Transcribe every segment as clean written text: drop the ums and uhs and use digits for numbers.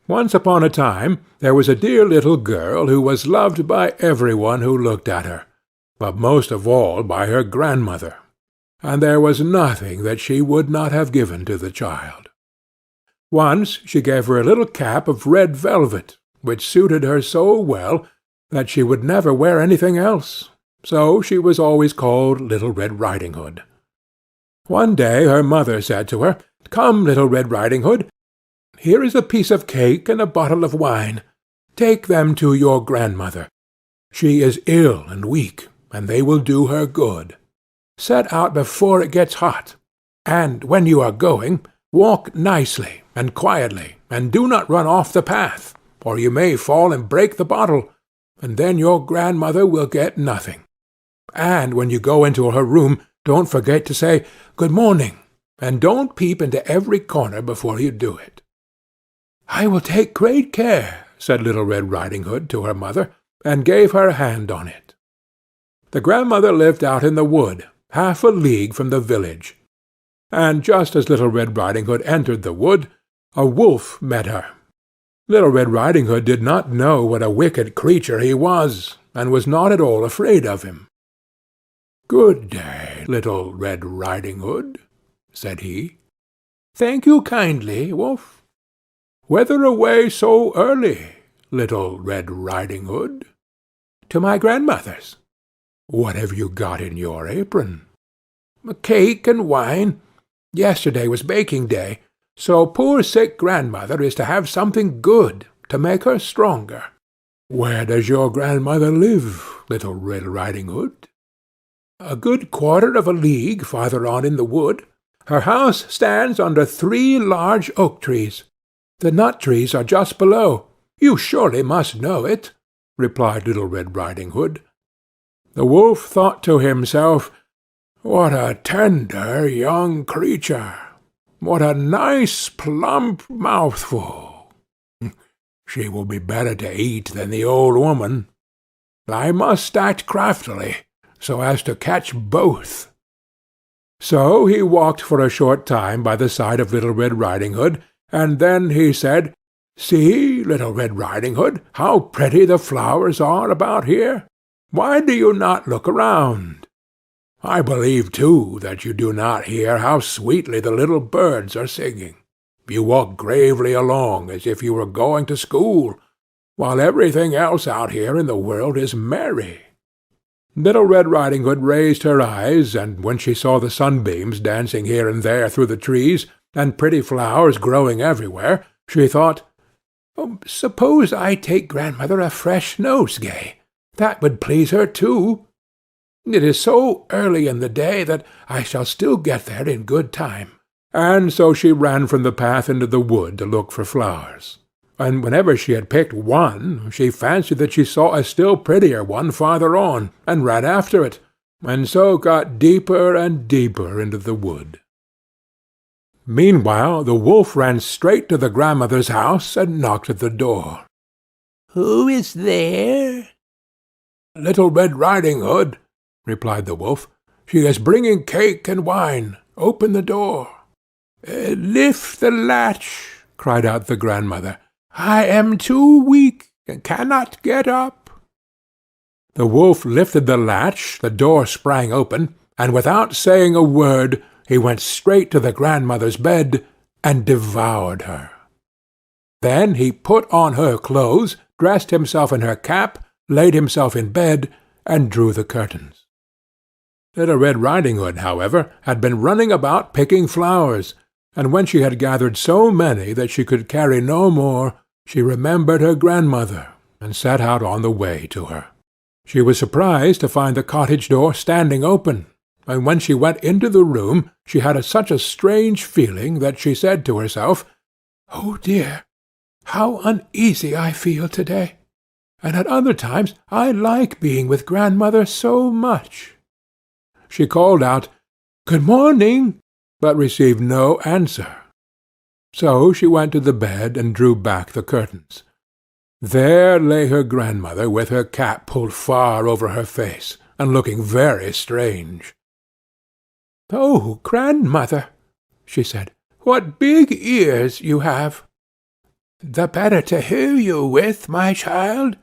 Once upon a time there was a dear little girl who was loved by every one who looked at her, but most of all by her grandmother, and there was nothing that she would not have given to the child. Once she gave her a little cap of red velvet, which suited her so well that she would never wear anything else, so she was always called Little Red Riding Hood. One day her mother said to her, "Come, Little Red Riding Hood, here is a piece of cake and a bottle of wine. Take them to your grandmother. She is ill and weak, and they will do her good. Set out before it gets hot, and when you are going, walk nicely and quietly, and do not run off the path, or you may fall and break the bottle, and then your grandmother will get nothing. And when you go into her room, don't forget to say, 'Good morning,' and don't peep into every corner before you do it." "I will take great care," said Little Red Riding Hood to her mother, and gave her hand on it. The grandmother lived out in the wood, half a league from the village, and just as Little Red Riding Hood entered the wood, a wolf met her. Little Red Riding Hood did not know what a wicked creature he was, and was not at all afraid of him. "Good day, Little Red Riding Hood," said he. "Thank you kindly, Wolf. Whither away so early, Little Red Riding Hood?" "To my grandmother's." "What have you got in your apron?" "A cake and wine. Yesterday was baking day, so poor sick grandmother is to have something good to make her stronger." "Where does your grandmother live, Little Red Riding Hood?" "A good quarter of a league farther on in the wood. Her house stands under 3 large oak trees. The nut trees are just below. You surely must know it," replied Little Red Riding Hood. The wolf thought to himself, "What a tender young creature! What a nice plump mouthful! She will be better to eat than the old woman. I must act craftily, so as to catch both." So he walked for a short time by the side of Little Red Riding Hood, and then he said, "See, Little Red Riding Hood, how pretty the flowers are about here. Why do you not look around? I believe, too, that you do not hear how sweetly the little birds are singing. You walk gravely along as if you were going to school, while everything else out here in the world is merry." Little Red Riding Hood raised her eyes, and when she saw the sunbeams dancing here and there through the trees, and pretty flowers growing everywhere, she thought, "Suppose I take grandmother a fresh nosegay. That would please her too. It is so early in the day that I shall still get there in good time." And so she ran from the path into the wood to look for flowers. And whenever she had picked one, she fancied that she saw a still prettier one farther on, and ran after it, and so got deeper and deeper into the wood. Meanwhile the wolf ran straight to the grandmother's house and knocked at the door. "Who is there?" "Little Red Riding Hood," replied the wolf. "She is bringing cake and wine. Open the door." "Lift the latch," cried out the grandmother. "I am too weak, and cannot get up." The wolf lifted the latch, the door sprang open, and without saying a word, he went straight to the grandmother's bed and devoured her. Then he put on her clothes, dressed himself in her cap, laid himself in bed, and drew the curtains. Little Red Riding Hood, however, had been running about picking flowers, and when she had gathered so many that she could carry no more, she remembered her grandmother, and set out on the way to her. She was surprised to find the cottage door standing open, and when she went into the room she had such a strange feeling that she said to herself, "Oh dear, how uneasy I feel to-day, and at other times I like being with grandmother so much." She called out, "Good morning," but received no answer. So she went to the bed and drew back the curtains. There lay her grandmother with her cap pulled far over her face, and looking very strange. "Oh, grandmother," she said, "what big ears you have!" "The better to hear you with, my child,"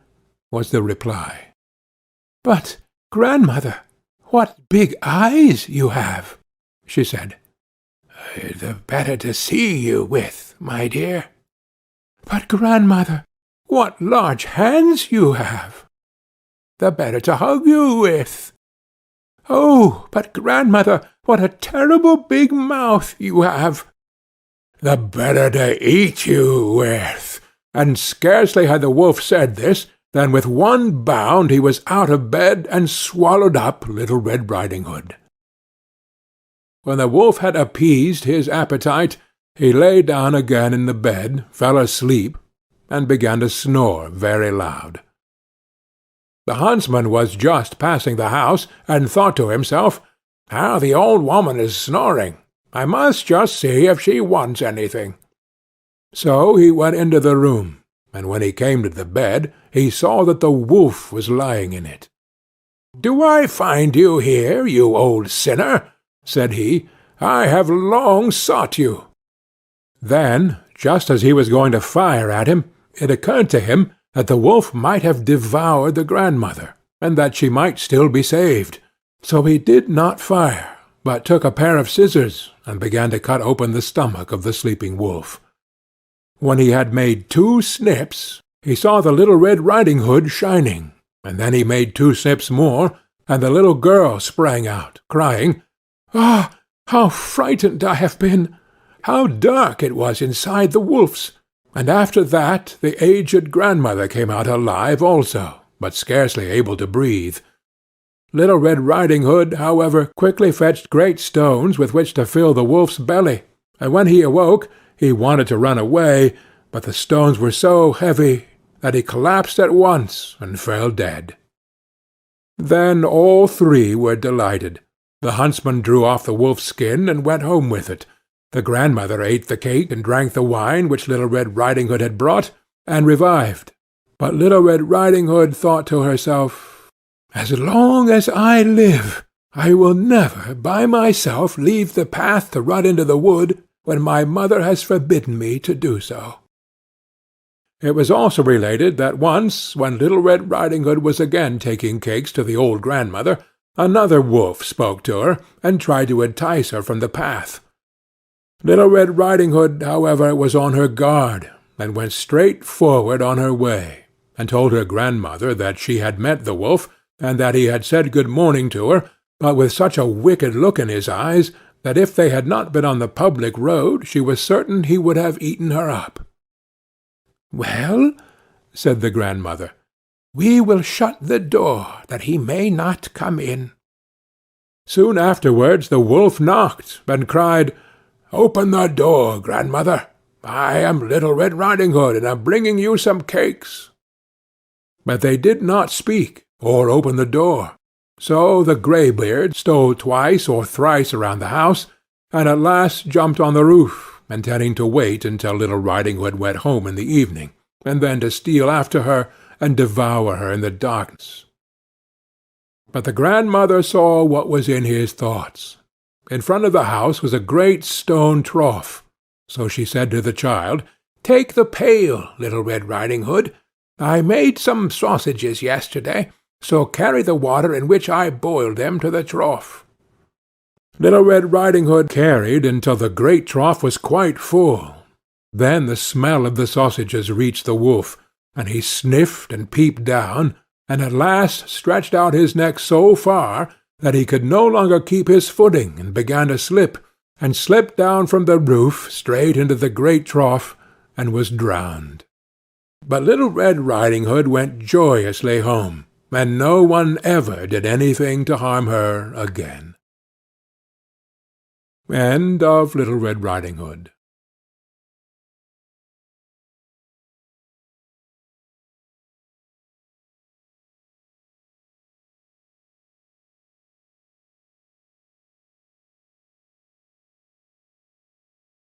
was the reply. "But, grandmother, what big eyes you have!" she said. "The better to see you with, my dear." "But, grandmother, what large hands you have!" "The better to hug you with." "Oh, but, grandmother, what a terrible big mouth you have!" "The better to eat you with." And scarcely had the wolf said this, than with one bound he was out of bed and swallowed up Little Red Riding Hood. When the wolf had appeased his appetite, he lay down again in the bed, fell asleep, and began to snore very loud. The huntsman was just passing the house, and thought to himself, "How the old woman is snoring! I must just see if she wants anything." So he went into the room, and when he came to the bed, he saw that the wolf was lying in it. "Do I find you here, you old sinner?" said he. "I have long sought you." Then, just as he was going to fire at him, it occurred to him that the wolf might have devoured the grandmother, and that she might still be saved. So he did not fire, but took a pair of scissors and began to cut open the stomach of the sleeping wolf. When he had made 2 snips, he saw the Little Red Riding Hood shining, and then he made 2 snips more, and the little girl sprang out, crying, "Ah, how frightened I have been! How dark it was inside the wolf's!" And after that the aged grandmother came out alive also, but scarcely able to breathe. Little Red Riding Hood, however, quickly fetched great stones with which to fill the wolf's belly, and when he awoke he wanted to run away, but the stones were so heavy that he collapsed at once and fell dead. Then all 3 were delighted. The huntsman drew off the wolf's skin and went home with it. The grandmother ate the cake and drank the wine which Little Red Riding Hood had brought, and revived. But Little Red Riding Hood thought to herself, "As long as I live, I will never by myself leave the path to run into the wood when my mother has forbidden me to do so." It was also related that once, when Little Red Riding Hood was again taking cakes to the old grandmother, another wolf spoke to her, and tried to entice her from the path. Little Red Riding Hood, however, was on her guard, and went straight forward on her way, and told her grandmother that she had met the wolf, and that he had said good morning to her, but with such a wicked look in his eyes, that if they had not been on the public road, she was certain he would have eaten her up. "Well," said the grandmother, "we will shut the door, that he may not come in." Soon afterwards the wolf knocked, and cried, "Open the door, grandmother. I am Little Red Riding Hood, and am bringing you some cakes." But they did not speak, or open the door. So the greybeard stole twice or thrice around the house, and at last jumped on the roof, intending to wait until Little Riding Hood went home in the evening, and then to steal after her and devour her in the darkness. But the grandmother saw what was in his thoughts. In front of the house was a great stone trough, so she said to the child, "Take the pail, Little Red Riding Hood. I made some sausages yesterday, so carry the water in which I boiled them to the trough." Little Red Riding Hood carried until the great trough was quite full. Then the smell of the sausages reached the wolf, and he sniffed and peeped down, and at last stretched out his neck so far that he could no longer keep his footing, and began to slip, and slipped down from the roof straight into the great trough, and was drowned. But Little Red Riding Hood went joyously home, and no one ever did anything to harm her again. End of Little Red Riding Hood.